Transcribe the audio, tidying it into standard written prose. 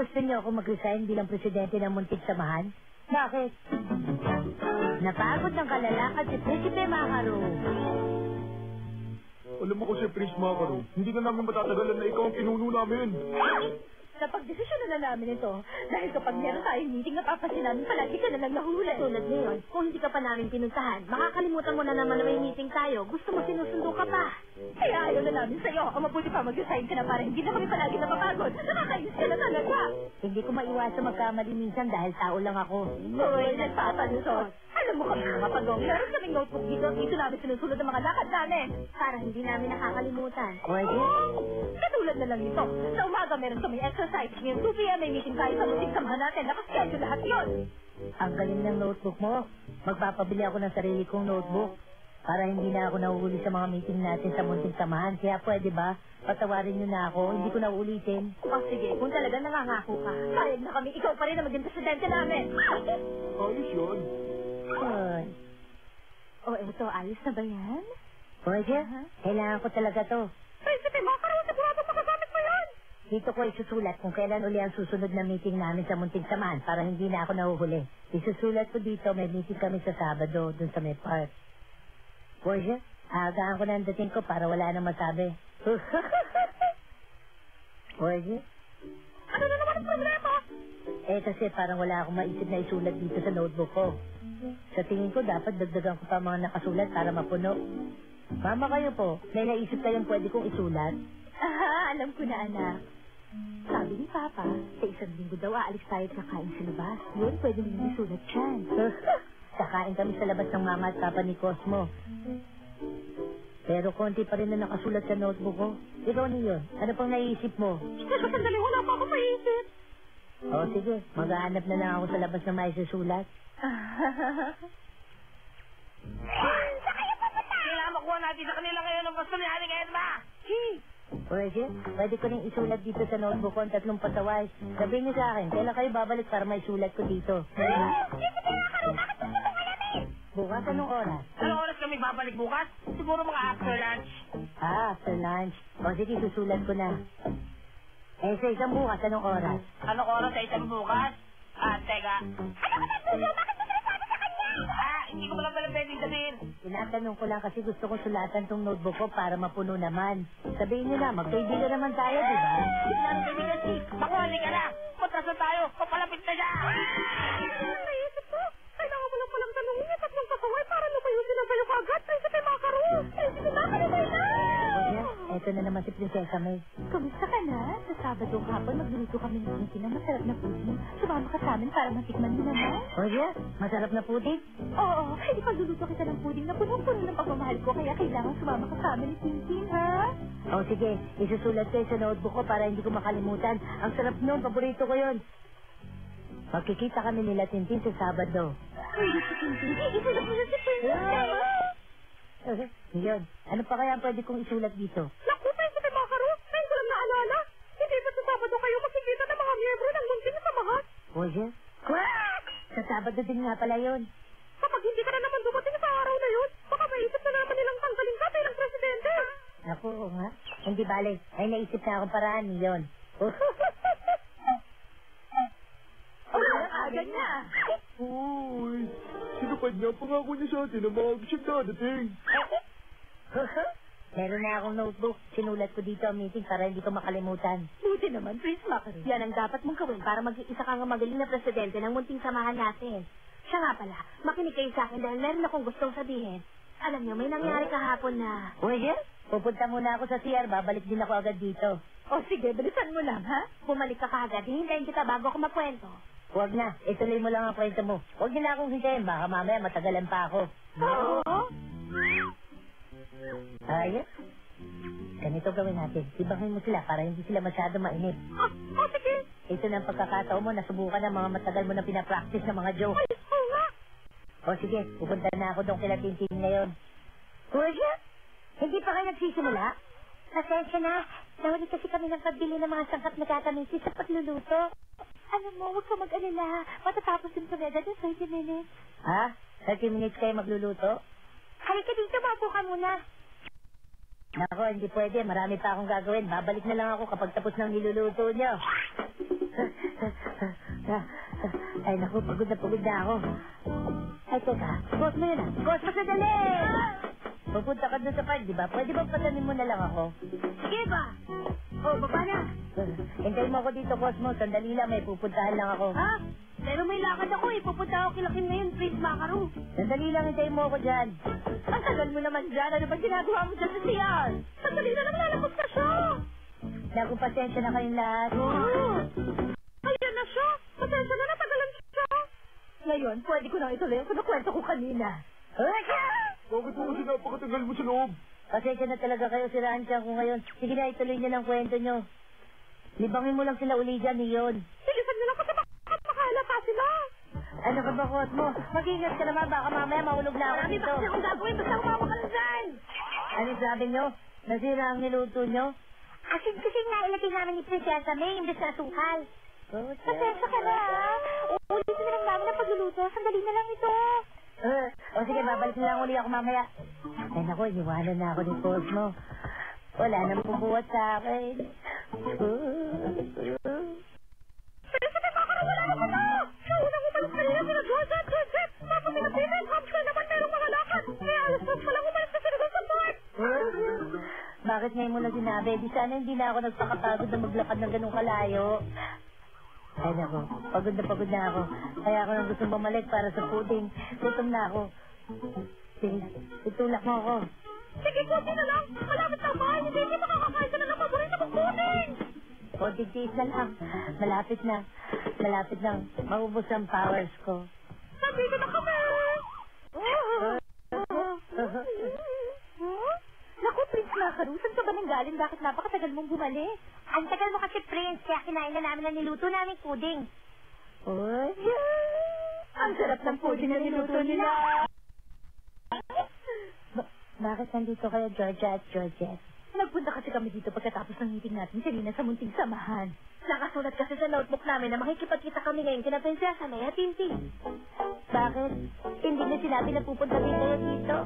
Gusto niyo ako mag-resign bilang presidente ng munting samahan? Bakit? Napagod ng kalalakan si Prinsipe Macaru. Alam mo kasi, Prince Macaru, hindi na namin matatagalan na ikaw ang pinuno namin. Napag-desisyon na namin ito. Dahil kapag meron tayong meeting, napapansin namin palagi ka na lang nahuli. Tulad ngayon, kung hindi ka pa namin pinuntahan, makakalimutan mo na naman na may meeting tayo. Gusto mo sinusundo ka pa. Kaya ayaw na namin sa'yo. Ang mabuti pa mag-resign ka na para hindi na kami palagi napapagod. Nakakainis ka na talaga. Hindi ko maiwasan magkamali minsan dahil tao lang ako. Uy, nagpapalusot. Alam mo kami mga pagong, meron kaming notebook dito namin sinusunod ang mga lakad namin. Para hindi namin nakakalimutan. Pwede? Katulad na lang ito. Sa umaga meron kaming exercise. Ngayon 2 p.m. may meeting tayo sa muting samahan natin. Nakaschedule lahat yun. Ang galing ng notebook mo. Magpapabili ako ng sarili kong notebook para hindi na ako nahuhuli sa mga meeting natin sa munting samahan. Kaya pwede ba? Patawarin niyo na ako. Hindi ko na uulitin. O sige, kung talaga nangangako ka. Payag na kami. Ikaw pa rin na maging presidente namin. Ayos yun. Ay. O eto, ayos na ba yan? Pwede? Kailangan ko talaga to. Prinsipe Macaru, sigurado makagamit mo yan. Dito ko isusulat kung kailan uli ang susunod na meeting namin sa munting samahan para hindi na ako nahuhuli. Isusulat ko dito, may meeting kami sa Sabado dun sa may park. Pwede? Aagahan ko na ang dating ko para wala nang masabi. Pwede? Ano na naman ang problema? Kasi parang wala akong maisip na isulat dito sa notebook ko. Sa tingin ko, dapat dagdagan ko pa mga nakasulat para mapuno. Mama, kayo po, may naisip kayong pwede kong isulat? Aha, alam ko na, anak. Sabi ni Papa, sa 1 linggo daw aalis tayo at kakain sa labas. Yun, pwede mo isulat dyan. Kakain kami sa labas ng mama at papa ni Cosmo. Pero konti pa rin na nakasulat sa notebook ko. Ikaw na yun. Ano pang naisip mo? Sandali, wala pa ako maisip. Sige. Maghahanap na lang ako sa labas ng maisusulat. Kailangan makuha natin sa kanila ngayon ang gusto ni Aling Edma. Pwede ko rin isulat dito sa notebook ko ang 3 pasaway. Sabihin niyo sa akin, kailan kayo babalik para may sulat ko dito? Bukas, anong oras? Anong oras kami babalik bukas? Siguro mga after lunch. After lunch. Sige, susulat ko na. Sa isang bukas, anong oras? Anong oras sa isang bukas? Teka. Hindi ko lang pala pwedeng sabihin. Tinatanong ko lang kasi gusto ko sulatan tong notebook ko para mapuno naman. Sabihin niyo na, magkaibigan naman tayo, di ba? Hindi kaibigan si. Makuhali ka na. Punta sa tayo. Papalapit na siya. Naisip ko, kailangan mo lang palang tanongin niya 3 pasaway para lumayo sila sa'yo kagad. Prinsipe Macaru! Prinsipe Macaru, Eto na naman si Prinsesa May. Kamusta ka na? Sa Sabado hapon, magluluto kami ng meeting ng masarap na pudding. Sumama ka sa amin para matikman mo naman. Masarap na pudding? Oo, hindi pagluluto kita ng pudding na punong-puno ng pagmamahal ko, kaya kailangan sumama ka sa amin ni Tintin, ha? Sige. Isusulat ko sa notebook ko para hindi ko makalimutan. Ang sarap nun, paborito ko yun. Magkikita kami nila Tintin sa Sabado. Hindi si Tintin. Isulat mo na si Tintin. Yun. Ano pa kaya pwede kong isulat dito? Naku, Prinsipe Macaru, ngayon ko lang naalala. Hindi ba sa Sabado kayo magkikita ng mga miyembro ng munting samahan? Sa Sabado din nga pala yun. Kapag hindi ka na naman dumating sa araw na yun, baka maisip na naman nilang tanggalin ka bilang presidente. Naku, nga. Hindi bale. Ay, naisip na akong paraan yun. Agad na. Uy, sinupad niya. Pangako niya sa atin na mga siyang dadating. Meron na akong notebook. Sinulat ko dito ang meeting para hindi ko makalimutan. Buti naman, Prince Macaru. Yan ang dapat mong gawin para mag-iisa kang magaling na presidente ng munting samahan natin. Siya nga pala, makinig kayo sa akin dahil meron akong gustong sabihin. Alam niyo, may nangyari kahapon na... Pupunta muna ako sa CR. Babalik din ako agad dito. Sige, bilisan mo lang, ha? Bumalik ka kaagad, hihintayin kita bago ako makwento. Huwag na. Ituloy mo lang ang kwento mo. Huwag niyo na akong hintayin. Baka mamaya matagalan pa ako. Oo. Ganito gawin natin. Tibahin mo sila para hindi sila masyado mainip. Sige. Ito na ang pagkakataon mo. Nasubukan ng mga matagal mo na pinapractice ng mga joke. Oo nga. Sige. Pupunta na ako doon kila Tintin ngayon. Hindi pa kayo nagsisimula? Pasensya na. Nawali kasi kami ng pagbili ng mga sangkap na kakamisis sa pagluluto. Alam mo, huwag ka mag-alala. Matatapos din kami agad ng 30 minutes. 30 minutes kayo magluluto? Halika dito, mapo ka muna. Nako, hindi pwede. Marami pa akong gagawin. Babalik na lang ako kapag tapos ng niluluto nyo. Ay, naku, pagod na ako. Ay, teka, Cosmo yun ah. Cosmo, sandali! Pupunta ka doon sa park, di ba? Pwede ba patanin mo na lang ako? Sige ba? Oh, baba na. Hintayin mo ako dito, Cosmo. Sandali lang, may pupuntahan lang ako. Ha? Pero may lakad ako eh. Pupunta ako kilakin ngayon, Prince Macaron. Sandali lang, hintayin mo ako dyan. Ang tagal mo naman dyan. Ano ba ginagawa mo dyan sa siyan? Sandali na lang lalapot na siya. Naku, pasensya na kayong lahat. Ayan na siya. Pasensya na, natagalan siya. Ngayon, pwede ko na ituloy ang kinukwento ko kanina. Bakit po kasi napakatagal mo sa loob? Pasensya na talaga kayo, siraan siya ko ngayon. Sige na, ituloy niyo ng kwento niyo. Libangin mo lang sila uli dyan, iyon. Bilisan nyo lang kasi makahalata sila. Ano ka ba, Cosmo? Mag-ingat ka naman, baka mamaya mahulog na ako Marami dito. pa kasi akong gagawin. Basta umawa ka lang dyan. Ano sabi niyo? Nasira ang niluto niyo? Asin-kasing nailagay namin ni Prinsesa May, imbes na sukal. Pasensya ka na, ha? Uulitin na lang namin ang pagluluto. Sandali na lang ito. O sige, babalik na lang uli ako mamaya. Ay naku, iniwanan na ako ni Cosmo. Wala nang pubuhat sa akin. Pero sa baka na wala naman na! Siya unang umalis kanina sila Georgette! Tapos sinabihan, Hamsa naman merong mga lakad! Kaya alas 2 pa lang umalis na sila doon sa park! Bakit ngayon mo na sinabi? Di sana hindi na ako nagpakapagod na maglakad ng ganung kalayo. Ay naku, pagod na ako. Kaya ako nang gustong bumalik para sa pudding. Gutom na ako. Sige, itulak mo ako. Sige, kunti na lang! Malapit na ba? Hindi makakakain ka na ng paborito mong pudding! Konting tiis na lang. Malapit na. Maubos ang powers ko. Nandito na kami! Naku, Prince Macaron, saan ka ba nanggaling? Bakit napakatagal mong bumalik? Ang tagal mo kasi, Prince, kaya kinain na namin ang niluto namin pudding. Uy. Ang sarap ng pudding na niluto nila! Bakit nandito kayo, Georgia at Georgette? Nagpunta kasi kami dito pagkatapos ng meeting natin kanina sa munting samahan. Nakasulat kasi sa notebook namin na makikipagkita kami ngayon kina Prinsesa May at Tintin. Bakit? Hindi niyo sinabi na pupunta din kayo dito?